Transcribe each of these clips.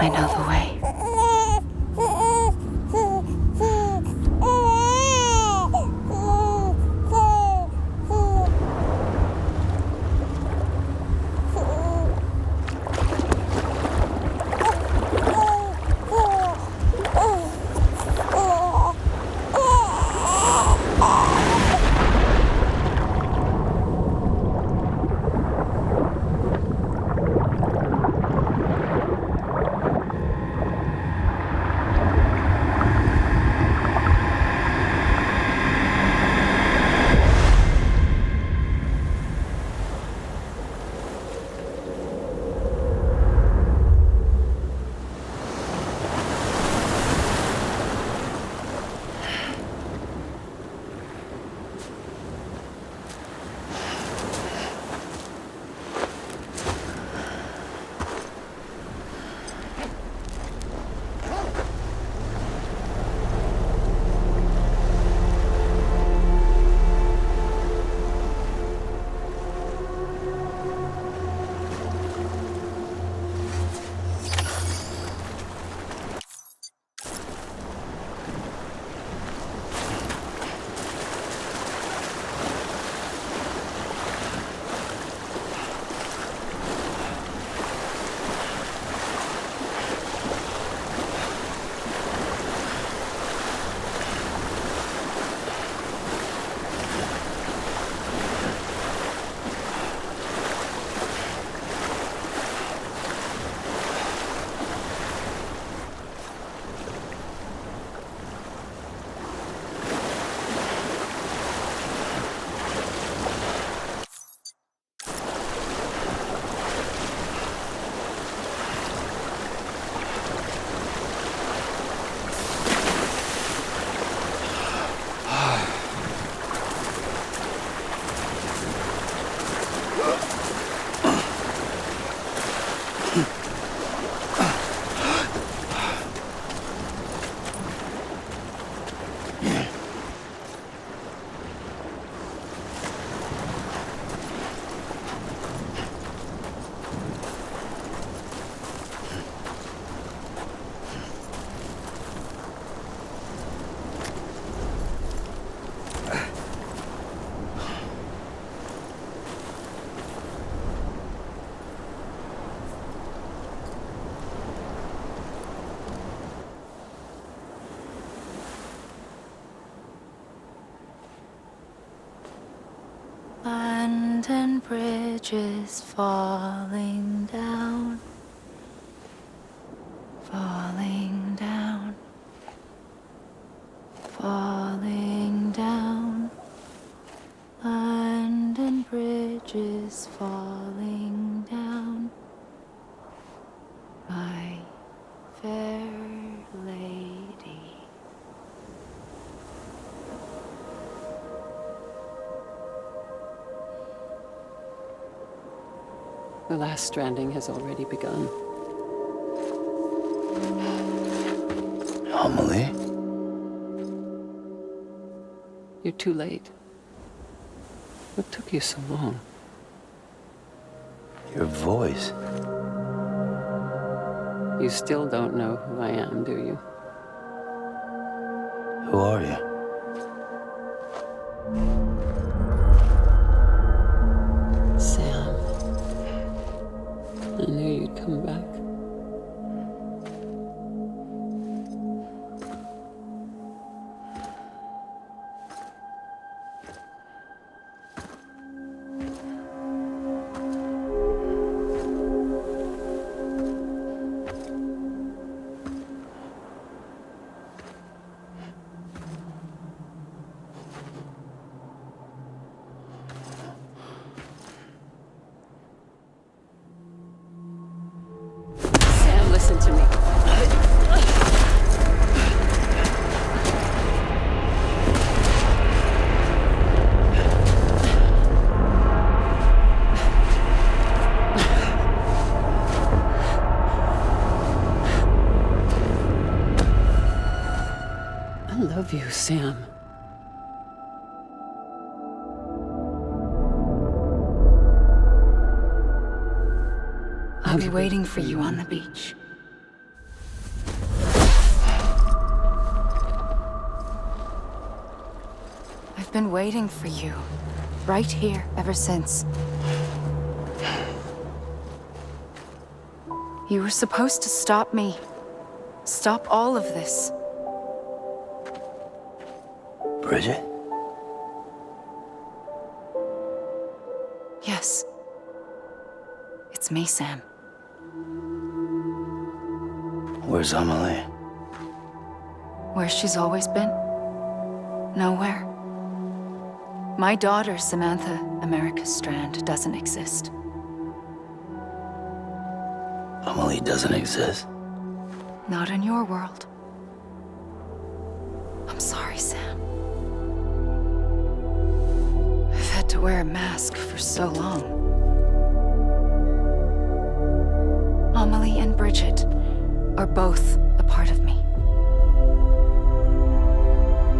I know the way. Land and bridges falling down, falling down, falling down. Land and bridges falling down, my fair lady. The last stranding has already begun. Amelie? You're too late. What took you so long? Your voice. You still don't know who I am, do you? Who are you? Sam. I knew you'd come back. Listen to me. I love you, Sam. I'll be waiting for you on the beach. I've been waiting for you, right here, ever since. You were supposed to stop me. Stop all of this. Bridget? Yes. It's me, Sam. Where's Amelie? Where she's always been. Nowhere. My daughter, Samantha America Strand, doesn't exist. Amelie doesn't exist. Not in your world. I'm sorry, Sam. I've had to wear a mask for so long. Amelie and Bridget are both a part of me.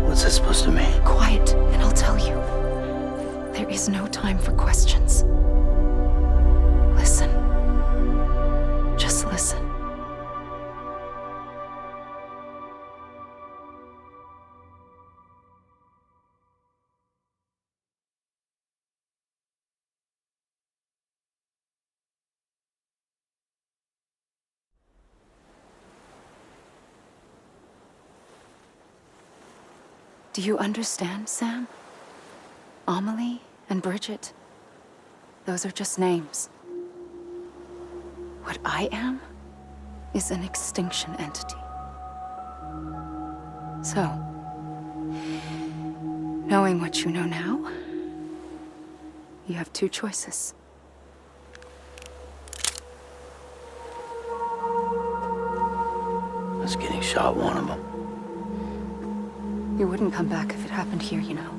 What's this supposed to mean? Quiet, and I'll tell you. There is no time for questions. Listen. Just listen. Do you understand, Sam? Amelie and Bridget, those are just names. What I am is an extinction entity. So, knowing what you know now, you have two choices. Us getting shot, one of them. You wouldn't come back if it happened here, you know.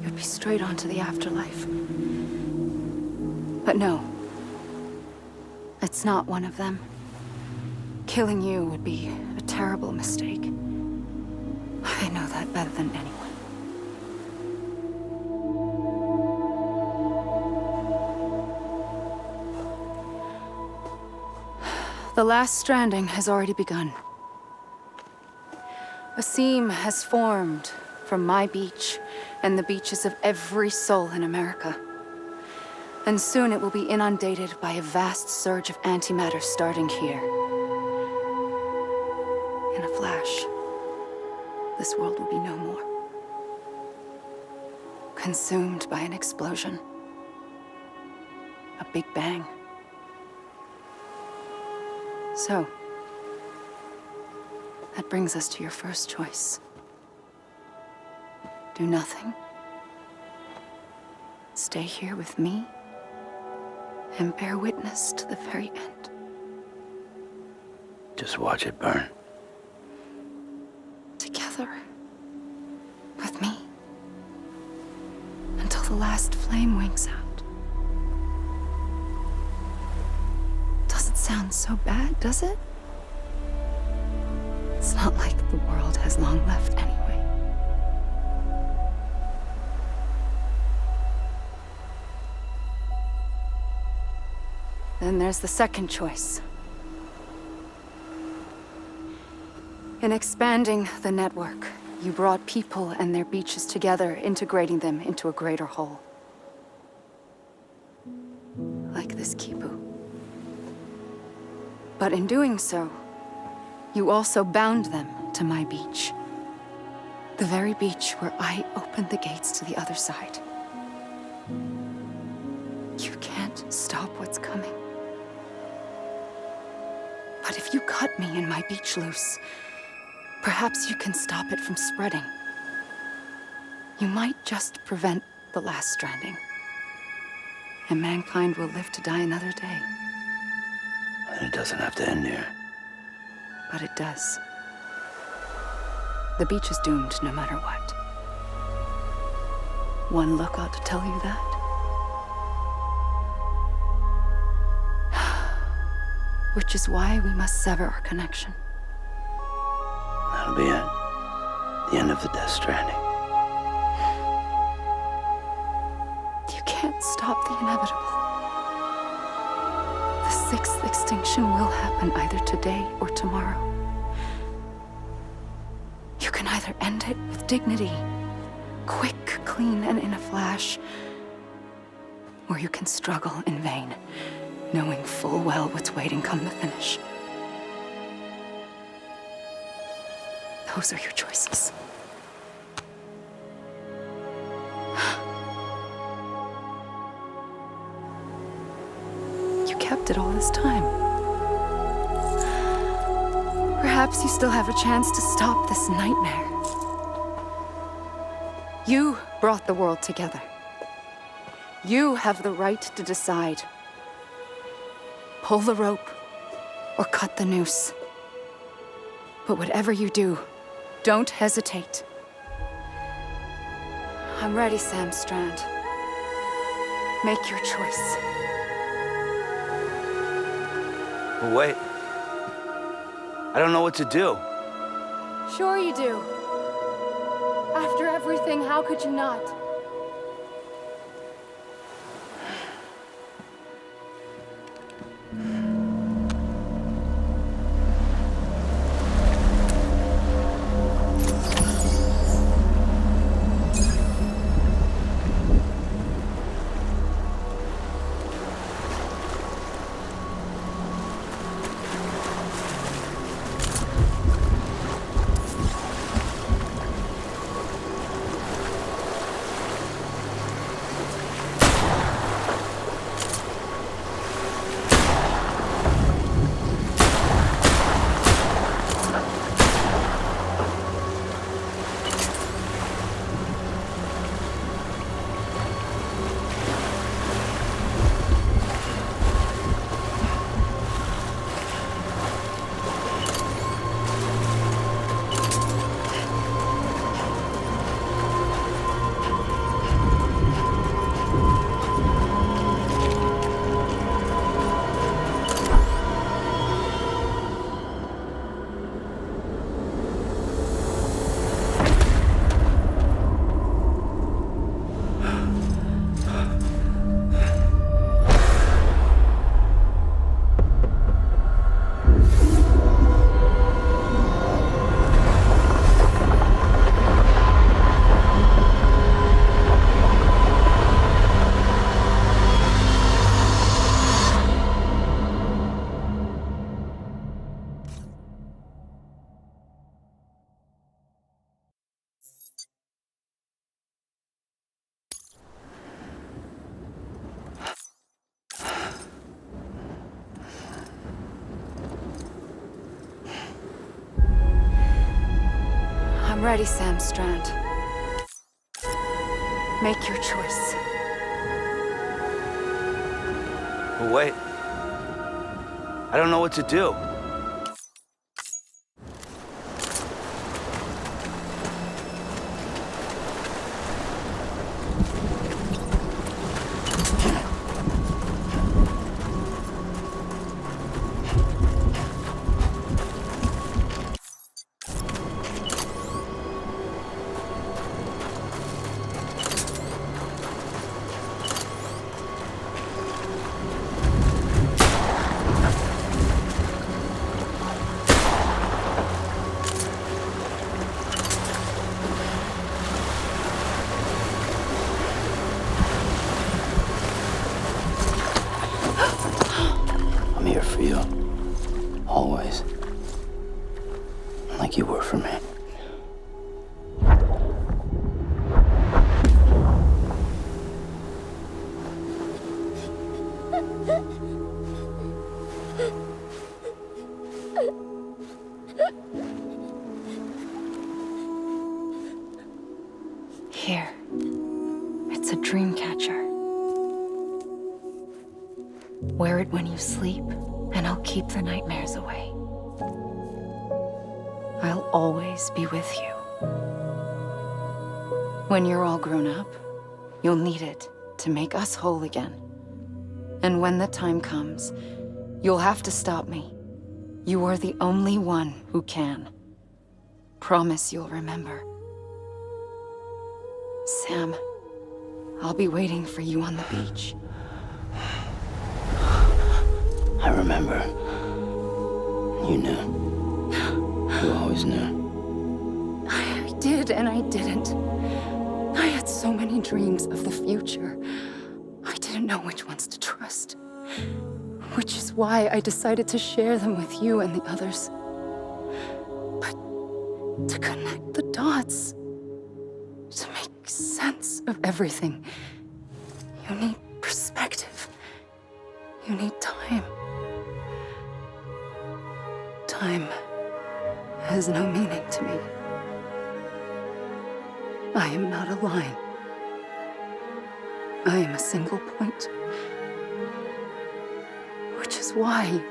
You'd be straight on to the afterlife. But no. It's not one of them. Killing you would be a terrible mistake. I know that better than anyone. The last stranding has already begun. A seam has formed from my beach and the beaches of every soul in America. And soon it will be inundated by a vast surge of antimatter starting here. In a flash, this world will be no more. Consumed by an explosion. A big bang. So, that brings us to your first choice. Do nothing. Stay here with me and bear witness to the very end. Just watch it burn. Together. With me. Until the last flame winks out. Doesn't sound so bad, does it? It's not like the world has long left anyway. Then there's the second choice. In expanding the network, you brought people and their beaches together, integrating them into a greater whole. Like this Kipu. But in doing so, you also bound them to my beach. The very beach where I opened the gates to the other side. You can't stop what's coming. But if you cut me and my beach loose, perhaps you can stop it from spreading. You might just prevent the last stranding. And mankind will live to die another day. And it doesn't have to end here. But it does. The beach is doomed no matter what. One look ought to tell you that. Which is why we must sever our connection. That'll be it. The end of the Death Stranding. You can't stop the inevitable. The sixth extinction will happen either today or tomorrow. You can either end it with dignity, quick, clean, and in a flash. Or you can struggle in vain, knowing full well what's waiting come the finish. Those are your choices. You kept it all this time. Perhaps you still have a chance to stop this nightmare. You brought the world together. You have the right to decide. Pull the rope or cut the noose. But whatever you do, don't hesitate. I'm ready, Sam Strand. Make your choice. But wait. I don't know what to do. Sure you do. After everything, how could you not? I'm ready, Sam Strand. Make your choice. But wait. I don't know what to do. I'm here for you. Always. Like you were for me. Here. It's a dream catcher. Wear it when you sleep, and I'll keep the nightmares away. I'll always be with you. When you're all grown up, you'll need it to make us whole again. And when the time comes, you'll have to stop me. You are the only one who can. Promise you'll remember. Sam, I'll be waiting for you on the beach. I remember. You knew. You always knew. I did and I didn't. I so many dreams of the future. I didn't know which ones to trust. Which is why I decided to share them with you and the others. But to connect the dots, to make sense of everything, you need perspective. You need time. Time has no meaning to me. I am not a line. I am a single point. Which is why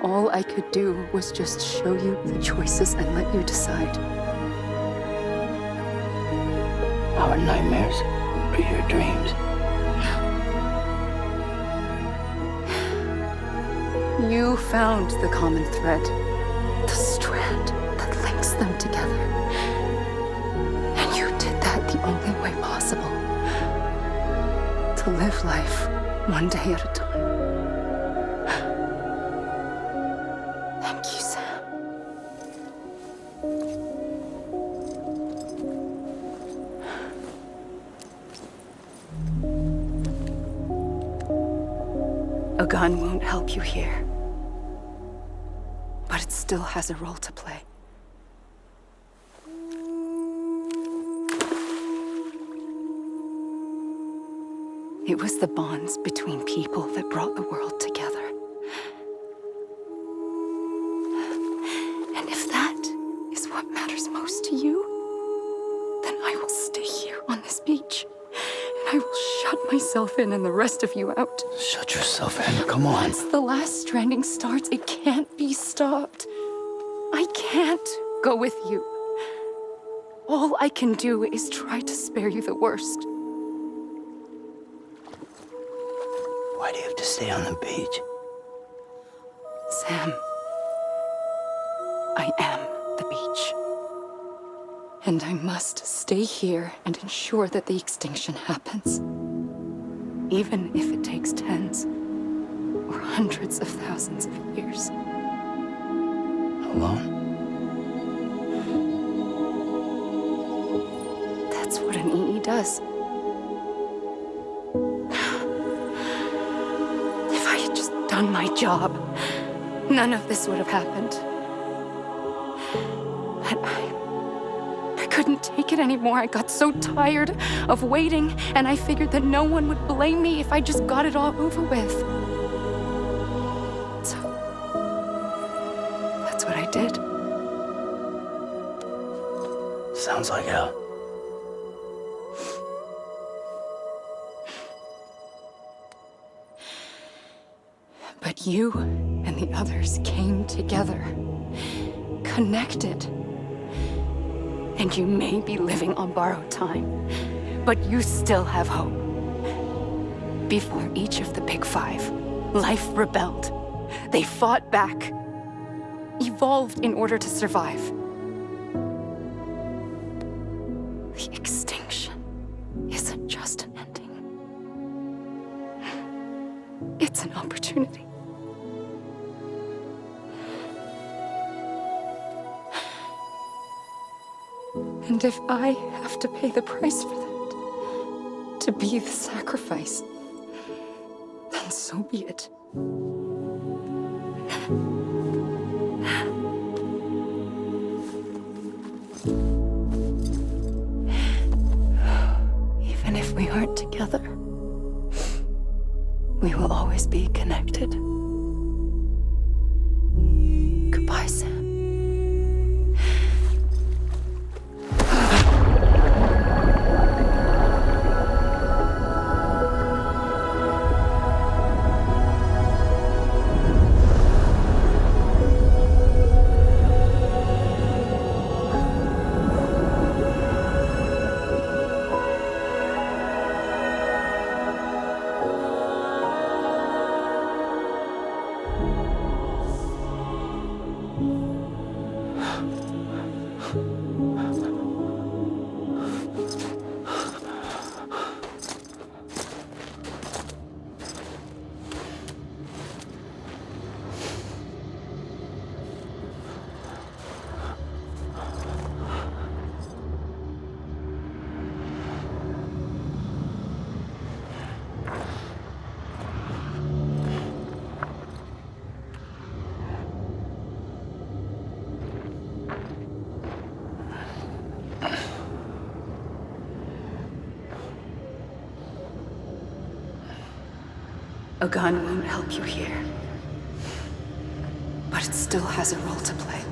all I could do was just show you the choices and let you decide. Our nightmares are your dreams. You found the common thread, the strand that links them together. And you did that the only way possible. To live life one day at a time. Thank you, Sam. A gun won't help you here. But it still has a role to play. It was the bonds between people that brought the world together. And if that is what matters most to you, then I will stay here on this beach. And I will shut myself in and the rest of you out. Shut yourself in, come on. Once the last stranding starts, it can't be stopped. I can't go with you. All I can do is try to spare you the worst. Why do you have to stay on the beach? Sam, I am the beach. And I must stay here and ensure that the extinction happens. Even if it takes tens or hundreds of thousands of years. Alone? That's what an EE does. If I had just done my job, none of this would have happened. But I couldn't take it anymore. I got so tired of waiting, and I figured that no one would blame me if I just got it all over with. So, that's what I did. Sounds like hell. But you and the others came together, connected. And you may be living on borrowed time, but you still have hope. Before each of the Big Five, life rebelled. They fought back, evolved in order to survive. The extinction isn't just an ending. It's an opportunity. And if I have to pay the price for that, to be the sacrifice, then so be it. Even if we aren't together, we will always be connected. Goodbye, Sam. A gun won't help you here. But it still has a role to play.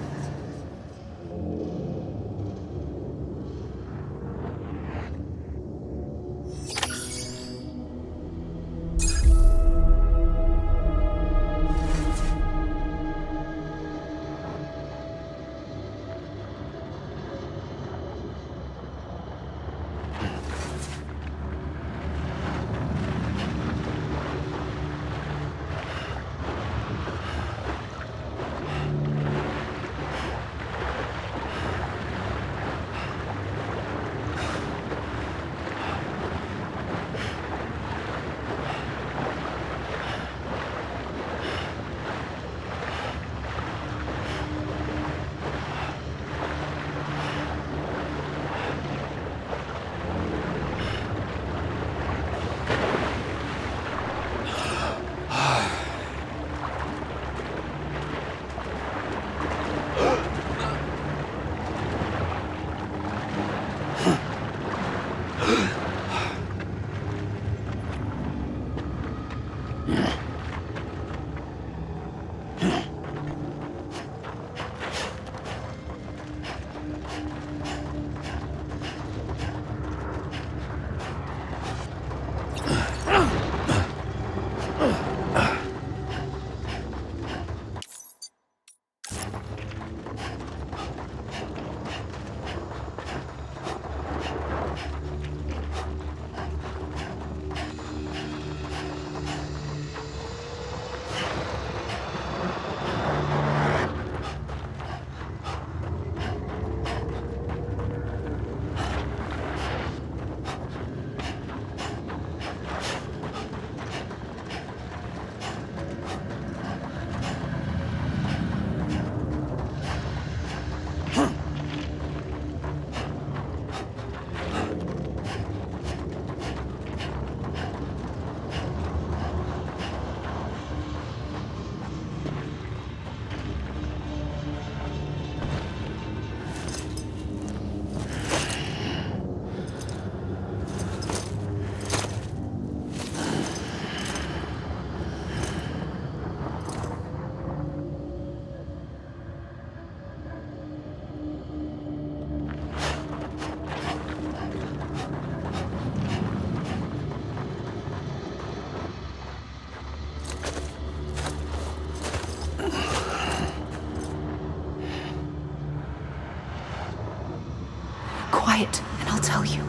Quiet, and I'll tell you.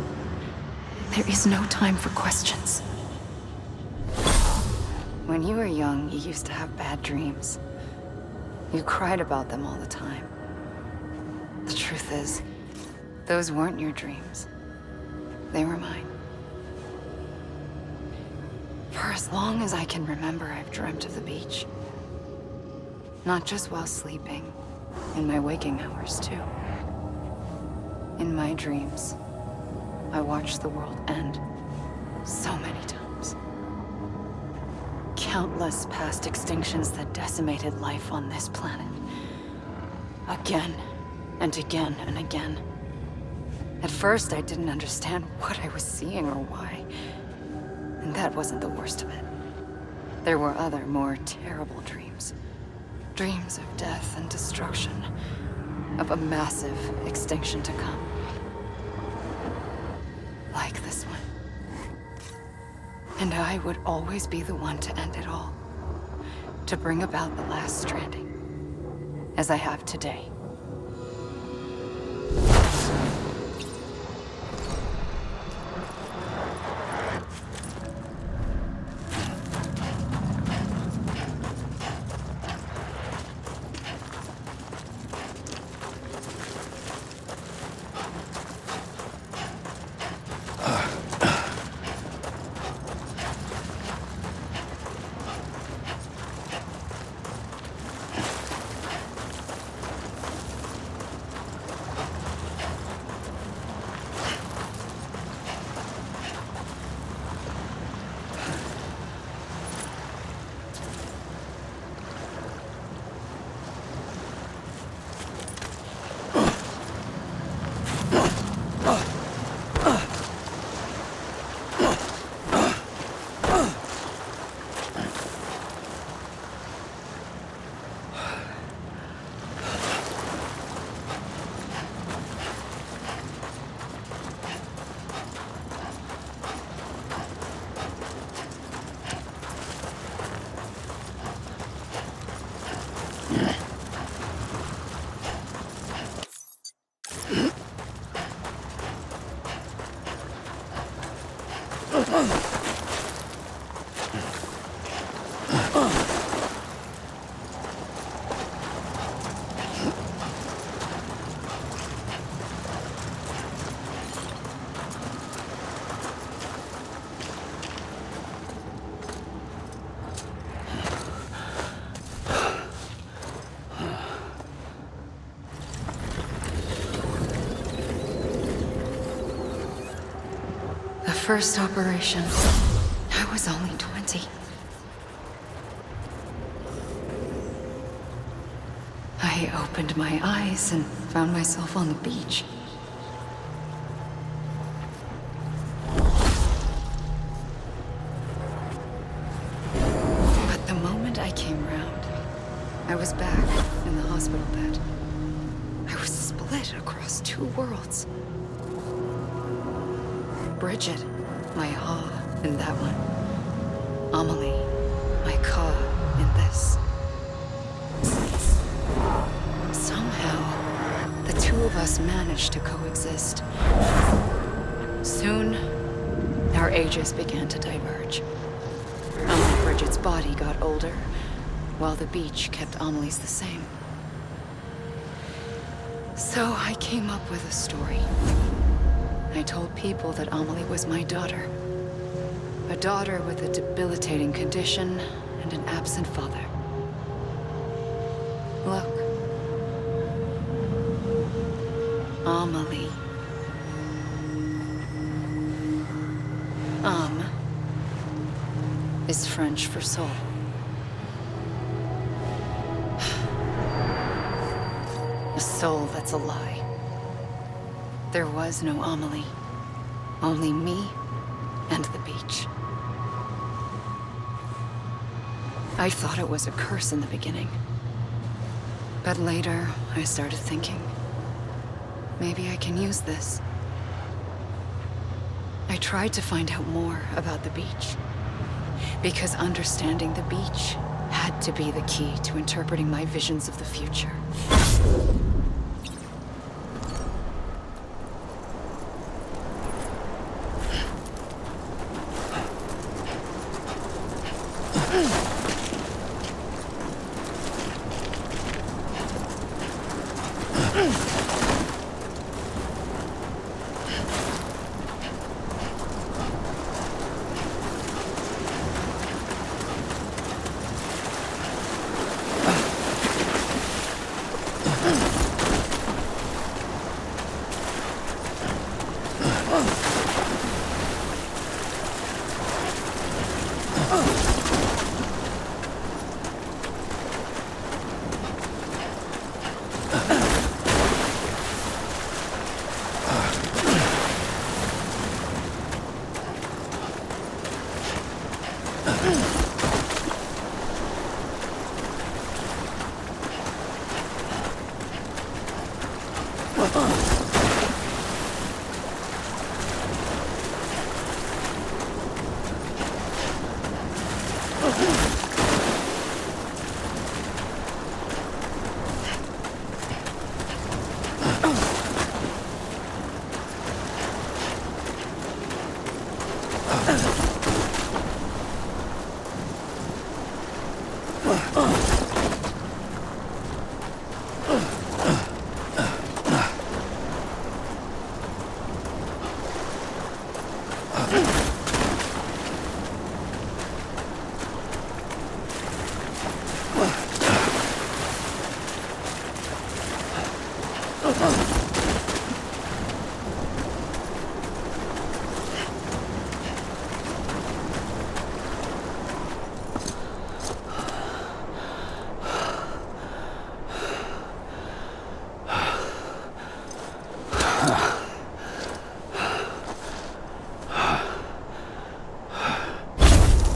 There is no time for questions. When you were young, you used to have bad dreams. You cried about them all the time. The truth is, those weren't your dreams. They were mine. For as long as I can remember, I've dreamt of the beach. Not just while sleeping, in my waking hours too. In my dreams, I watched the world end so many times. Countless past extinctions that decimated life on this planet. Again, and again, and again. At first, I didn't understand what I was seeing or why. And that wasn't the worst of it. There were other, more terrible dreams. Dreams of death and destruction. Of a massive extinction to come. Like this one. And I would always be the one to end it all. To bring about the last stranding. As I have today. The first operation, I was only 20. I opened my eyes and found myself on the beach. But the moment I came round, I was back in the hospital bed. I was split across two worlds. Bridget, my Ha in that one. Amelie, my Ka in this. Somehow, the two of us managed to coexist. Soon, our ages began to diverge. Only Bridget's body got older, while the beach kept Amelie's the same. So I came up with a story. I told people that Amelie was my daughter. A daughter with a debilitating condition and an absent father. Look. Amelie. Is French for soul. A soul that's a lie. There was no Amelie. Only me and the beach. I thought it was a curse in the beginning. But later, I started thinking, maybe I can use this. I tried to find out more about the beach. Because understanding the beach had to be the key to interpreting my visions of the future.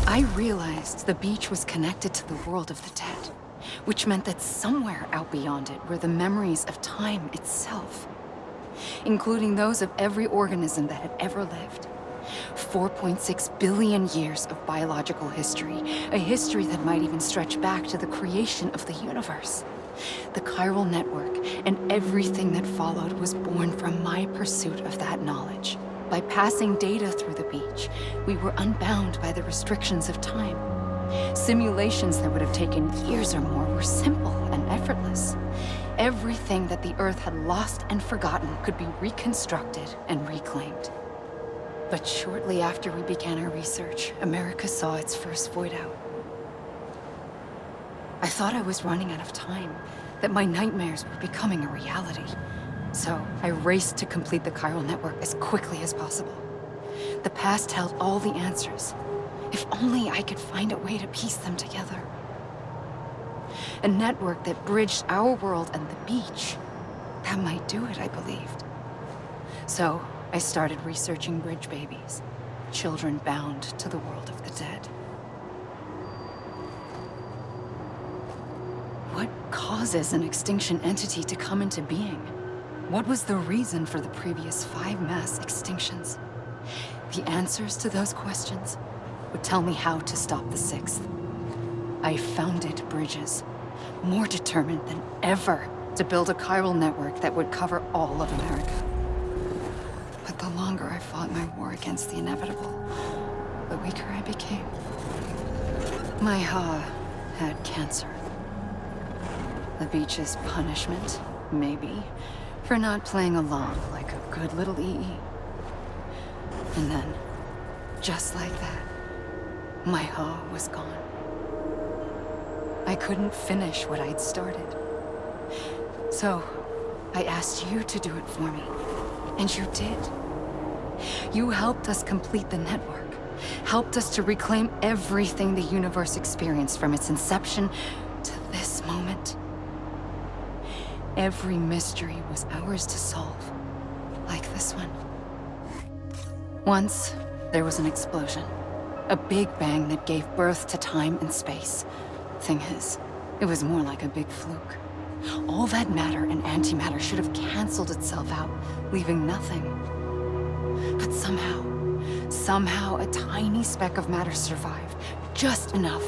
I realized the beach was connected to the world of the dead, which meant that somewhere out beyond it were the memories of time itself, including those of every organism that had ever lived. 4.6 billion years of biological history, a history that might even stretch back to the creation of the universe. The chiral network and everything that followed was born from my pursuit of that knowledge. By passing data through the beach, we were unbound by the restrictions of time. Simulations that would have taken years or more were simple and effortless. Everything that the Earth had lost and forgotten could be reconstructed and reclaimed. But shortly after we began our research, America saw its first void out. I thought I was running out of time, that my nightmares were becoming a reality. So I raced to complete the chiral network as quickly as possible. The past held all the answers. If only I could find a way to piece them together. A network that bridged our world and the beach. That might do it, I believed. So I started researching bridge babies, children bound to the world of the dead. What causes an extinction entity to come into being? What was the reason for the previous 5 mass extinctions? The answers to those questions would tell me how to stop the 6th. I founded bridges, more determined than ever to build a chiral network that would cover all of America. But the longer I fought my war against the inevitable, the weaker I became. My Ha had cancer. The beach's punishment, maybe, for not playing along like a good little EE. And then, just like that, my Ha was gone. I couldn't finish what I'd started. So, I asked you to do it for me, and you did. You helped us complete the network, helped us to reclaim everything the universe experienced from its inception to this moment. Every mystery was ours to solve, like this one. Once, there was an explosion. A big bang that gave birth to time and space. Thing is, it was more like a big fluke. All that matter and antimatter should have canceled itself out, leaving nothing. But somehow a tiny speck of matter survived. Just enough.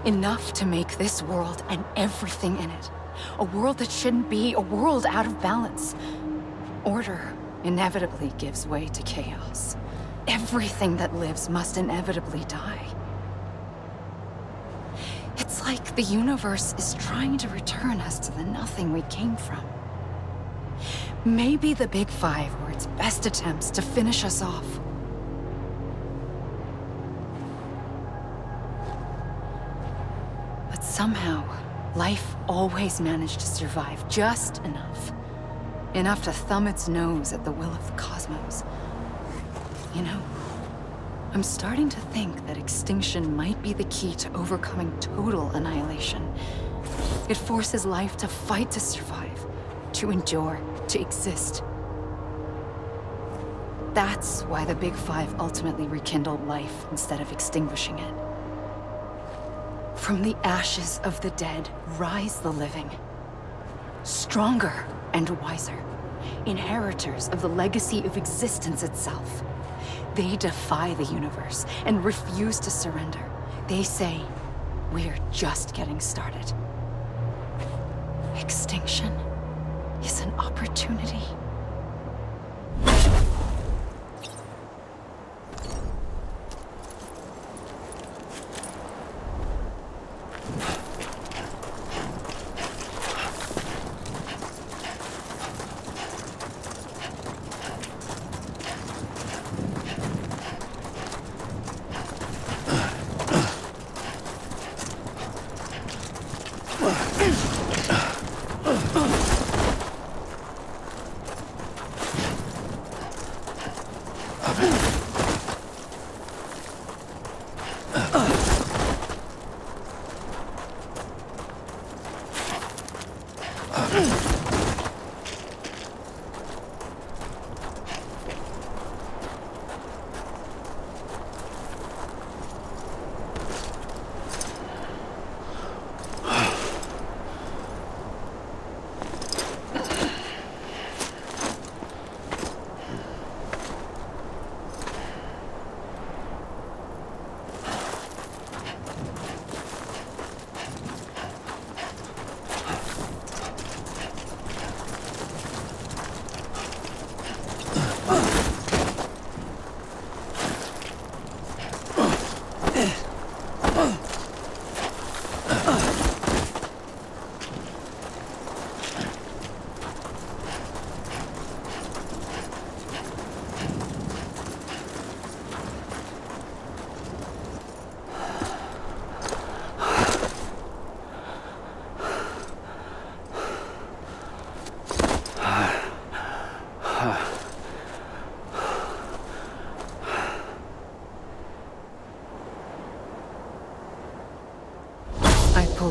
Enough to make this world and everything in it. A world that shouldn't be, a world out of balance. Order inevitably gives way to chaos. Everything that lives must inevitably die. It's like the universe is trying to return us to the nothing we came from. Maybe the Big Five were its best attempts to finish us off. But somehow, life always managed to survive just enough. Enough to thumb its nose at the will of the cosmos. You know, I'm starting to think that extinction might be the key to overcoming total annihilation. It forces life to fight to survive, to endure, to exist. That's why the Big Five ultimately rekindled life instead of extinguishing it. From the ashes of the dead rise the living. Stronger and wiser. Inheritors of the legacy of existence itself. They defy the universe and refuse to surrender. They say, we're just getting started. Extinction is an opportunity.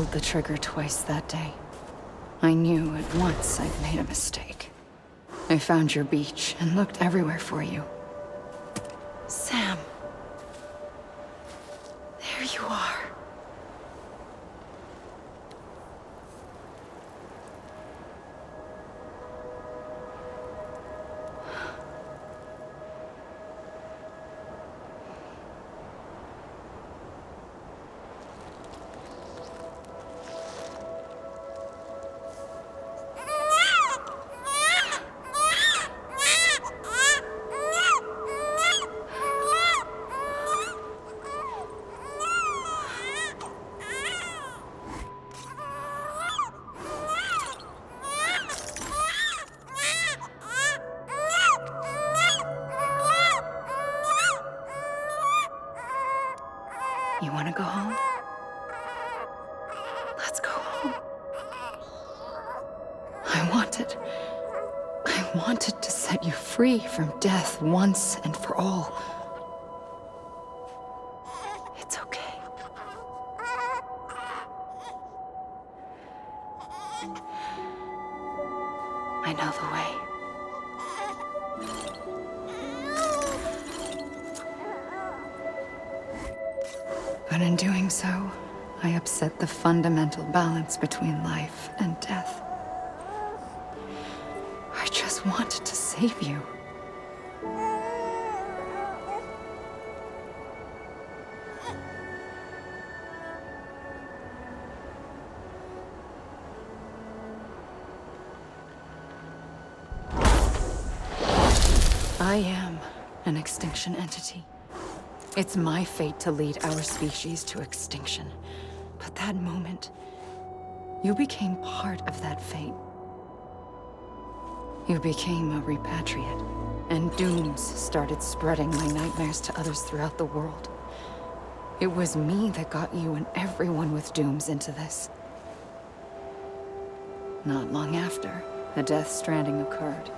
pulled the trigger twice that day. I knew at once I'd made a mistake. I found your beach and looked everywhere for you. Sam. There you are. You want to go home? Let's go home. I wanted to set you free from death once and for all. It's okay. I know the way. But in doing so, I upset the fundamental balance between life and death. I just wanted to save you. I am an extinction entity. It's my fate to lead our species to extinction. But that moment, you became part of that fate. You became a repatriate, and dooms started spreading my nightmares to others throughout the world. It was me that got you and everyone with dooms into this. Not long after, the Death Stranding occurred.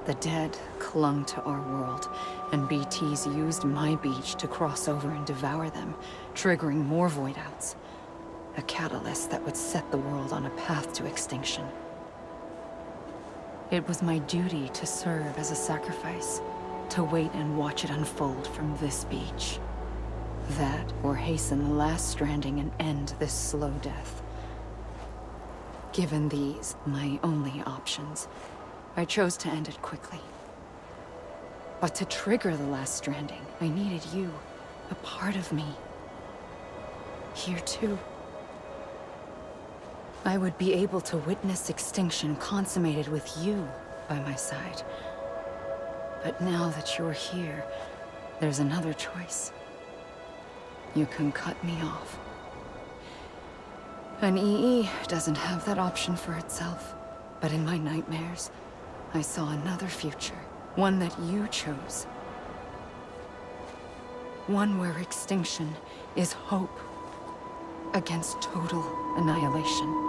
The dead clung to our world, and BTs used my beach to cross over and devour them, triggering more void outs. A catalyst that would set the world on a path to extinction. It was my duty to serve as a sacrifice, to wait and watch it unfold from this beach. That, or hasten the last stranding and end this slow death. Given these, my only options, I chose to end it quickly. But to trigger the last stranding, I needed you, a part of me. Here too. I would be able to witness extinction consummated with you by my side. But now that you're here, there's another choice. You can cut me off. An EE doesn't have that option for itself. But in my nightmares, I saw another future. One that you chose. One where extinction is hope against total annihilation.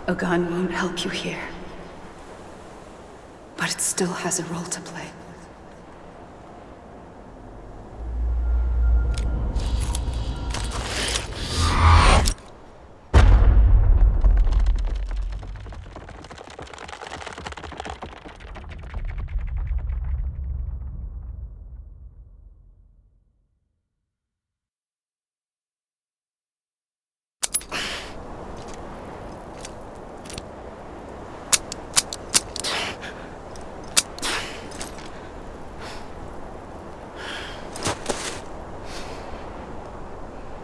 A gun won't help you here. But it still has a role to play.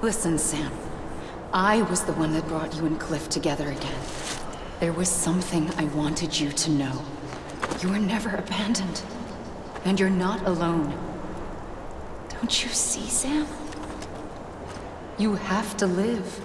Listen, Sam. I was the one that brought you and Cliff together again. There was something I wanted you to know. You were never abandoned. And you're not alone. Don't you see, Sam? You have to live.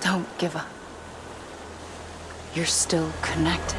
Don't give up. You're still connected.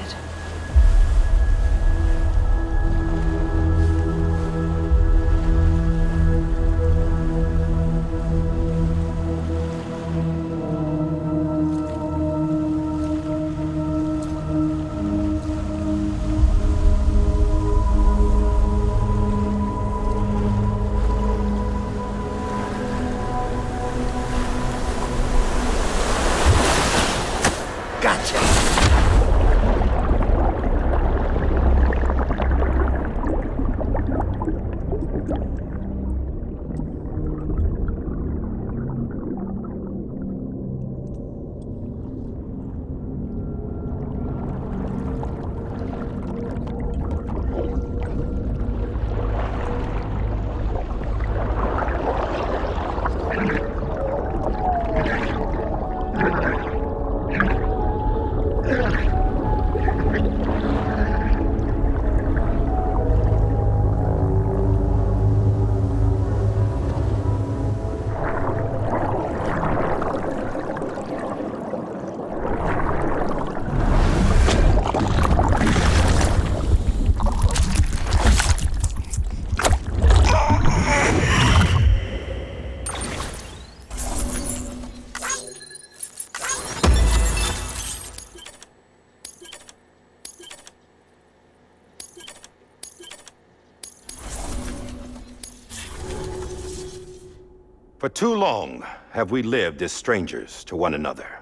For too long have we lived as strangers to one another,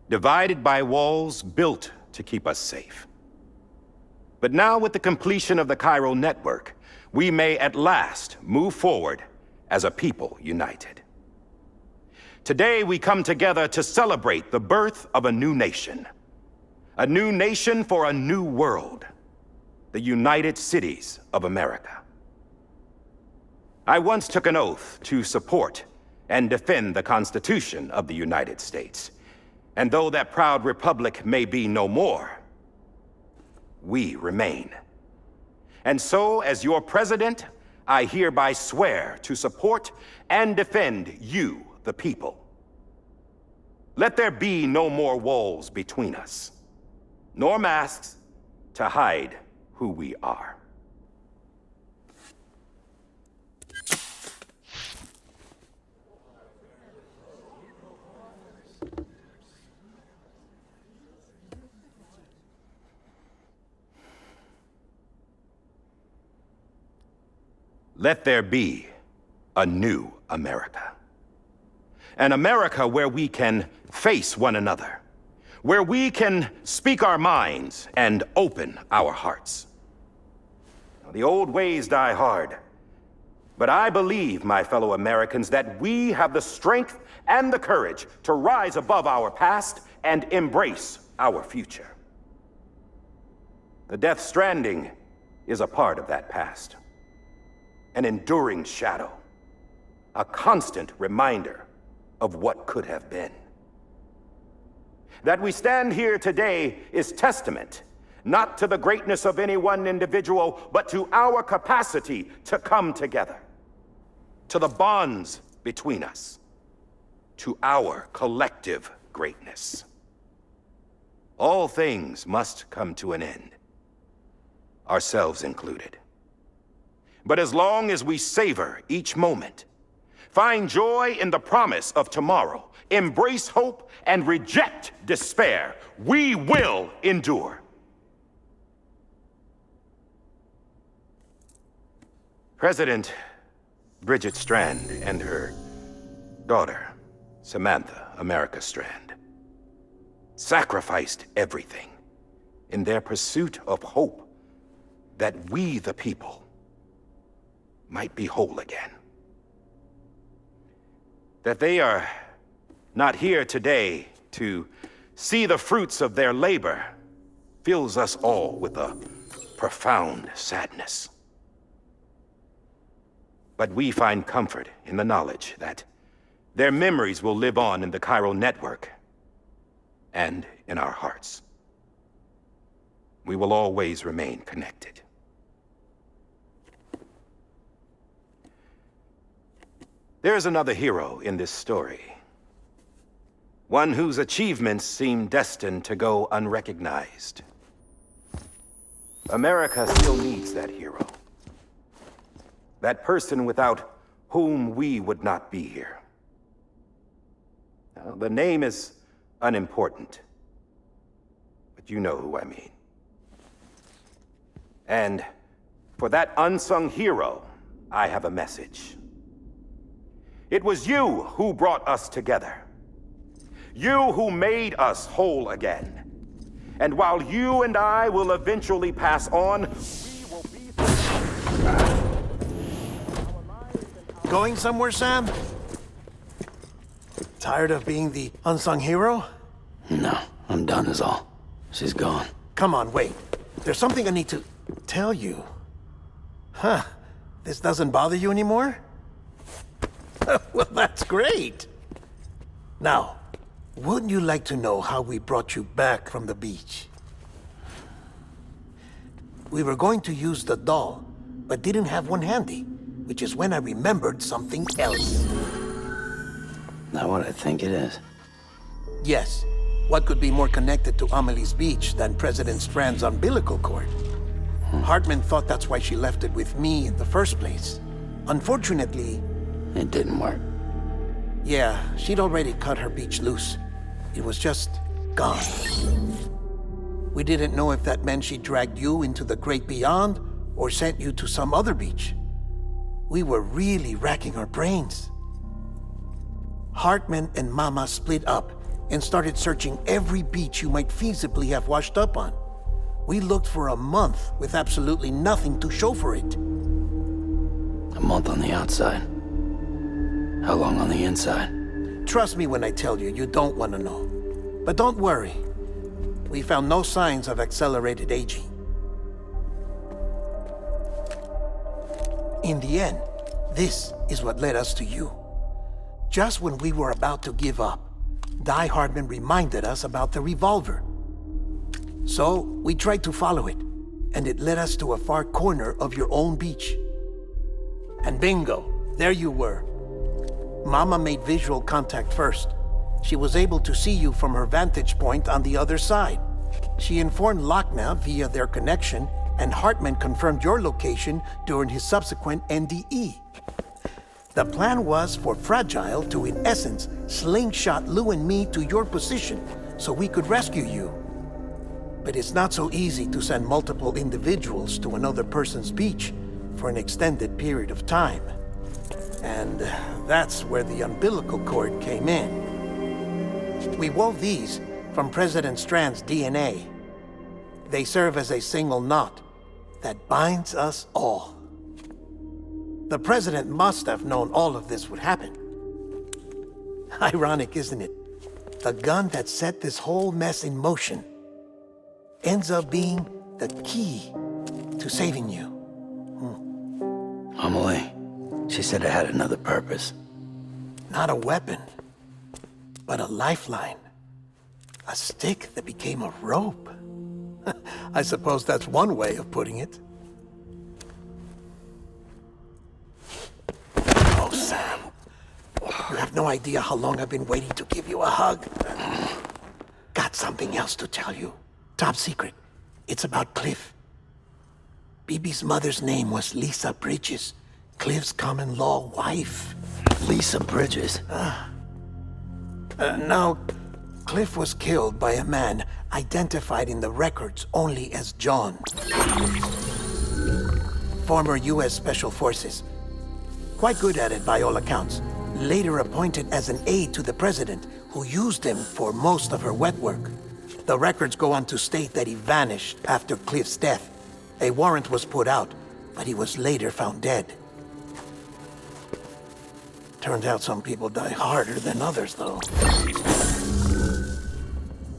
divided by walls built to keep us safe. But now, with the completion of the Chiral network, we may at last move forward as a people united. Today, we come together to celebrate the birth of a new nation. A new nation for a new world. The United Cities of America. I once took an oath to support and defend the Constitution of the United States. And though that proud republic may be no more, we remain. And so, as your president, I hereby swear to support and defend you, the people. Let there be no more walls between us, nor masks to hide who we are. Let there be a new America. An America where we can face one another, where we can speak our minds and open our hearts. The old ways die hard, but I believe, my fellow Americans, that we have the strength and the courage to rise above our past and embrace our future. The Death Stranding is a part of that past. An enduring shadow, a constant reminder of what could have been. That we stand here today is testament, not to the greatness of any one individual, but to our capacity to come together, to the bonds between us, to our collective greatness. All things must come to an end, ourselves included. But as long as we savor each moment, find joy in the promise of tomorrow, embrace hope, and reject despair, we will endure. President Bridget Strand and her daughter, Samantha America Strand, sacrificed everything in their pursuit of hope that we, the people, might be whole again. That they are not here today to see the fruits of their labor fills us all with a profound sadness. But we find comfort in the knowledge that their memories will live on in the chiral network and in our hearts. We will always remain connected. There's another hero in this story. One whose achievements seem destined to go unrecognized. America still needs that hero. That person without whom we would not be here. Now, the name is unimportant, but you know who I mean. And for that unsung hero, I have a message. It was you who brought us together. You who made us whole again. And while you and I will eventually pass on, we will be... Going somewhere, Sam? Tired of being the unsung hero? No, I'm done is all. She's gone. Come on, wait. There's something I need to tell you. Huh. This doesn't bother you anymore? Well, that's great. Now, wouldn't you like to know how we brought you back from the beach? We were going to use the doll, but didn't have one handy, which is when I remembered something else. Not what I think it is. Yes. What could be more connected to Amelie's beach than President Strand's umbilical cord? Hartman thought that's why she left it with me in the first place. Unfortunately... It didn't work. Yeah, she'd already cut her beach loose. It was just gone. We didn't know if that meant she dragged you into the great beyond or sent you to some other beach. We were really racking our brains. Hartman and Mama split up and started searching every beach you might feasibly have washed up on. We looked for a month with absolutely nothing to show for it. A month on the outside. How long on the inside? Trust me when I tell you, you don't want to know. But don't worry. We found no signs of accelerated aging. In the end, this is what led us to you. Just when we were about to give up, Die Hartman reminded us about the revolver. So, we tried to follow it, and it led us to a far corner of your own beach. And bingo, there you were. Mama made visual contact first. She was able to see you from her vantage point on the other side. She informed Lochna via their connection and Hartman confirmed your location during his subsequent NDE. The plan was for Fragile to, in essence, slingshot Lou and me to your position so we could rescue you. But it's not so easy to send multiple individuals to another person's beach for an extended period of time. And that's where the umbilical cord came in. We wove these from President Strand's DNA. They serve as a single knot that binds us all. The President must have known all of this would happen. Ironic, isn't it? The gun that set this whole mess in motion ends up being the key to saving you. Amelie, she said it had another purpose. Not a weapon, but a lifeline. A stick that became a rope. I suppose that's one way of putting it. Oh, Sam. You have no idea how long I've been waiting to give you a hug. Got something else to tell you. Top secret. It's about Cliff. Bibi's mother's name was Lisa Bridges, Cliff's common-law wife. Lisa Bridges? Now, Cliff was killed by a man identified in the records only as John. Former U.S. Special Forces. Quite good at it by all accounts. Later appointed as an aide to the president, who used him for most of her wet work. The records go on to state that he vanished after Cliff's death. A warrant was put out, but he was later found dead. Turned out some people die harder than others, though.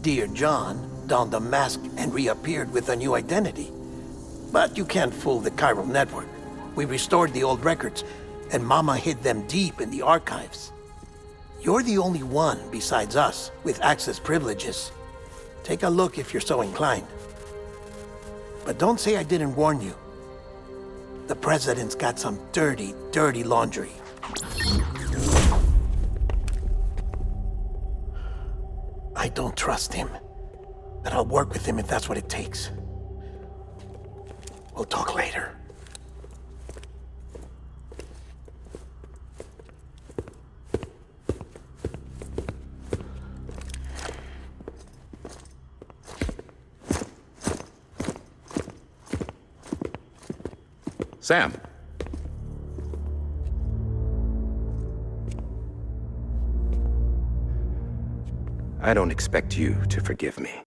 Dear John donned a mask and reappeared with a new identity. But you can't fool the chiral network. We restored the old records, and Mama hid them deep in the archives. You're the only one besides us with access privileges. Take a look if you're so inclined. But don't say I didn't warn you. The president's got some dirty, dirty laundry. I don't trust him, but I'll work with him if that's what it takes. We'll talk later. Sam. I don't expect you to forgive me.